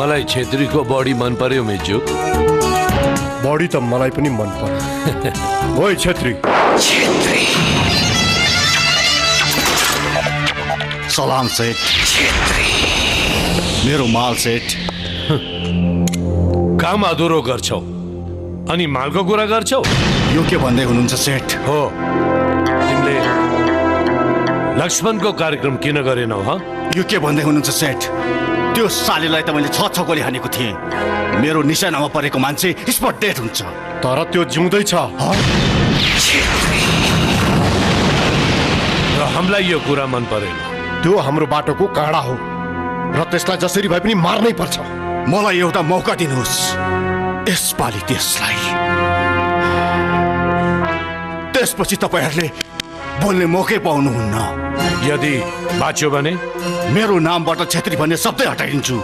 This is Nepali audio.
मलाई छेत्रीको बडी मन पर्यो मिजु। बडी त मलाई पनि मन पर्यो। ओइ छेत्री। सलाम सेठ। मेरो माल सेठ। काम अधुरो गर्छौ अनि मालको कुरा गर्छौ। यो के भन्दै हुनुहुन्छ सेठ? हो, तिमीले लक्ष्मणको कार्यक्रम किन गरेनौ? यो के भन्दै हुनुहुन्छ सेठ? त्यो सालीलाई त मैले 6 गोली हानेको थिएँ। मेरो निशानामा परेको मान्छे स्पट डेड हुन्छ। तर त्यो जिउँदै छ। र हामीलाई यो कुरा मन परेन। त्यो हाम्रो बाटोको काँडा हो र त्यसलाई जसरी भए पनि मार्नै पर्छ। मलाई एउटा मौका दिनुहोस् यसपालि त्यसलाई। त्यसपछि तपाईहरुले बोल्ने मौकै पाउनुहुन्न। यदि बाँच्यो भने मेरो नामबाट छेत्री भन्ने शब्दै हटाइदिन्छु।